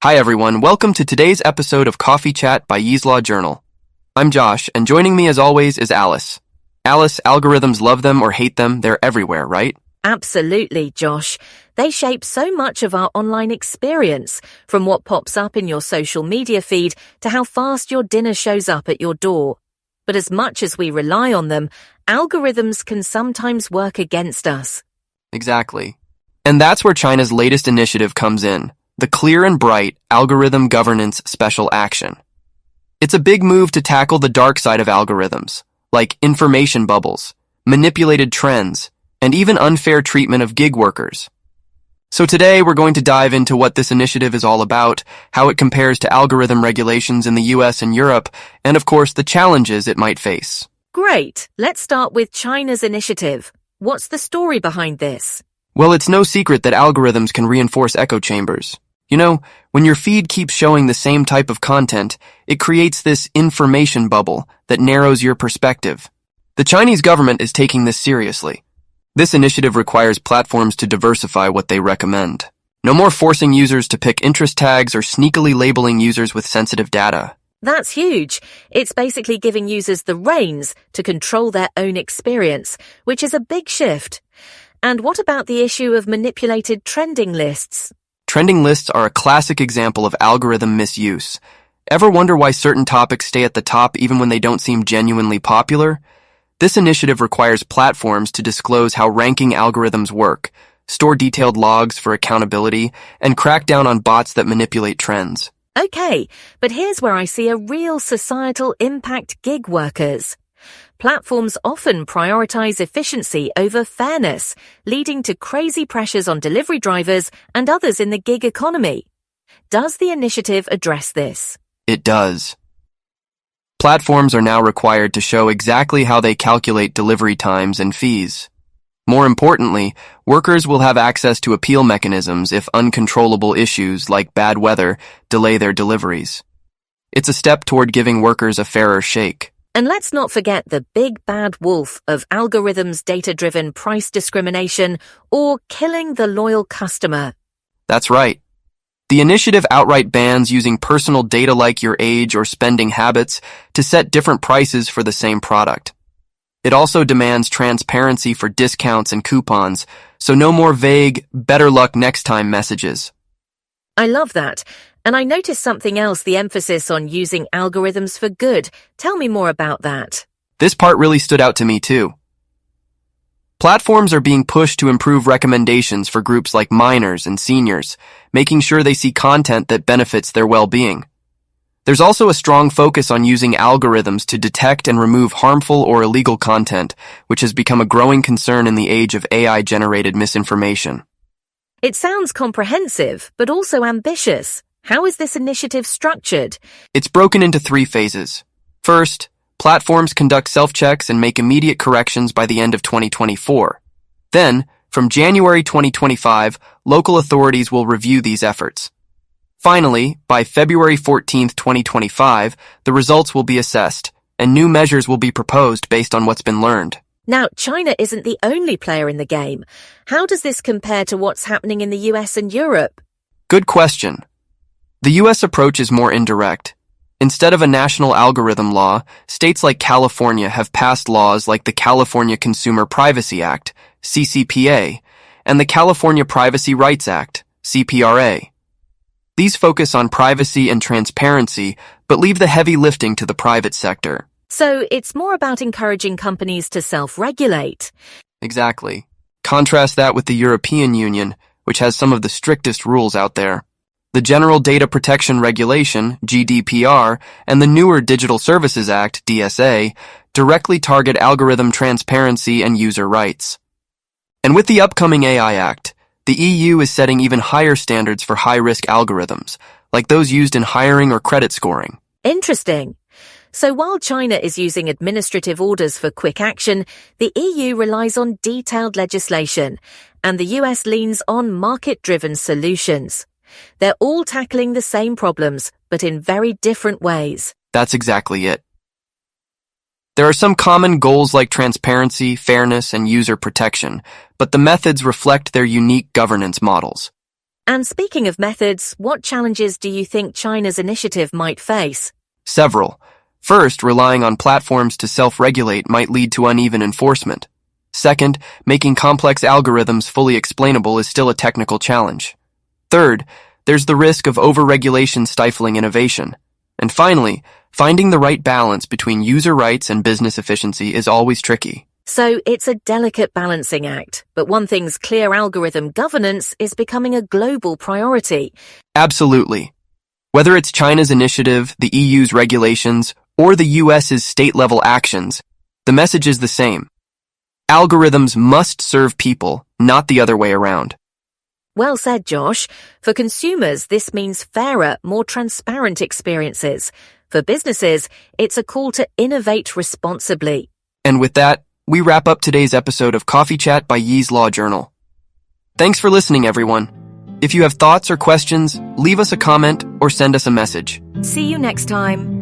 Hi everyone, welcome to today's episode of Coffee Chat by Ye's Law Journal. I'm Josh, and joining me as always is Alice. Alice, algorithms love them or hate them, they're everywhere, right? Absolutely, Josh. They shape so much of our online experience, from what pops up in your social media feed to how fast your dinner shows up at your door. But as much as we rely on them, algorithms can sometimes work against us. Exactly. And that's where China's latest initiative comes in. The Clear and Bright Algorithm Governance Special Action. It's a big move to tackle the dark side of algorithms, like information bubbles, manipulated trends, and even unfair treatment of gig workers. So today we're going to dive into what this initiative is all about, how it compares to algorithm regulations in the US and Europe, and of course the challenges it might face. Great. Let's start with China's initiative. What's the story behind this? Well, it's no secret that algorithms can reinforce echo chambers. You know, when your feed keeps showing the same type of content, it creates this information bubble that narrows your perspective. The Chinese government is taking this seriously. This initiative requires platforms to diversify what they recommend. No more forcing users to pick interest tags or sneakily labeling users with sensitive data. That's huge. It's basically giving users the reins to control their own experience, which is a big shift. And what about the issue of manipulated trending lists? Trending lists are a classic example of algorithm misuse. Ever wonder why certain topics stay at the top even when they don't seem genuinely popular? This initiative requires platforms to disclose how ranking algorithms work, store detailed logs for accountability, and crack down on bots that manipulate trends. Okay, but here's where I see a real societal impact: gig workers. Platforms often prioritize efficiency over fairness, leading to crazy pressures on delivery drivers and others in the gig economy. Does the initiative address this? It does. Platforms are now required to show exactly how they calculate delivery times and fees. More importantly, workers will have access to appeal mechanisms if uncontrollable issues like bad weather delay their deliveries. It's a step toward giving workers a fairer shake. And let's not forget the big bad wolf of algorithms' data-driven price discrimination, or killing the loyal customer. That's right. The initiative outright bans using personal data like your age or spending habits to set different prices for the same product. It also demands transparency for discounts and coupons, so no more vague, better luck next time messages. I love that. And I noticed something else: the emphasis on using algorithms for good. Tell me more about that. This part really stood out to me too. Platforms are being pushed to improve recommendations for groups like minors and seniors, making sure they see content that benefits their well-being. There's also a strong focus on using algorithms to detect and remove harmful or illegal content, which has become a growing concern in the age of AI-generated misinformation. It sounds comprehensive, but also ambitious. How is this initiative structured? It's broken into 3 phases. First, platforms conduct self-checks and make immediate corrections by the end of 2024. Then, from January 2025, local authorities will review these efforts. Finally, by February 14, 2025, the results will be assessed, and new measures will be proposed based on what's been learned. Now, China isn't the only player in the game. How does this compare to what's happening in the US and Europe? Good question. The US approach is more indirect. Instead of a national algorithm law, states like California have passed laws like the California Consumer Privacy Act, CCPA, and the California Privacy Rights Act, CPRA. These focus on privacy and transparency, but leave the heavy lifting to the private sector. So it's more about encouraging companies to self-regulate. Exactly. Contrast that with the European Union, which has some of the strictest rules out there. The General Data Protection Regulation, GDPR, and the newer Digital Services Act, DSA, directly target algorithm transparency and user rights. And with the upcoming AI Act, the EU is setting even higher standards for high-risk algorithms, like those used in hiring or credit scoring. Interesting. So while China is using administrative orders for quick action, the EU relies on detailed legislation, and the US leans on market-driven solutions. They're all tackling the same problems, but in very different ways. That's exactly it. There are some common goals like transparency, fairness, and user protection, but the methods reflect their unique governance models. And speaking of methods, what challenges do you think China's initiative might face? Several. First, relying on platforms to self-regulate might lead to uneven enforcement. Second, making complex algorithms fully explainable is still a technical challenge. Third, there's the risk of over-regulation stifling innovation. And finally, finding the right balance between user rights and business efficiency is always tricky. So it's a delicate balancing act, but one thing's clear: algorithm governance is becoming a global priority. Absolutely. Whether it's China's initiative, the EU's regulations, or the US's state-level actions, the message is the same. Algorithms must serve people, not the other way around. Well said, Josh. For consumers, this means fairer, more transparent experiences. For businesses, it's a call to innovate responsibly. And with that, we wrap up today's episode of Coffee Chat by Yee's Law Journal. Thanks for listening, everyone. If you have thoughts or questions, leave us a comment or send us a message. See you next time.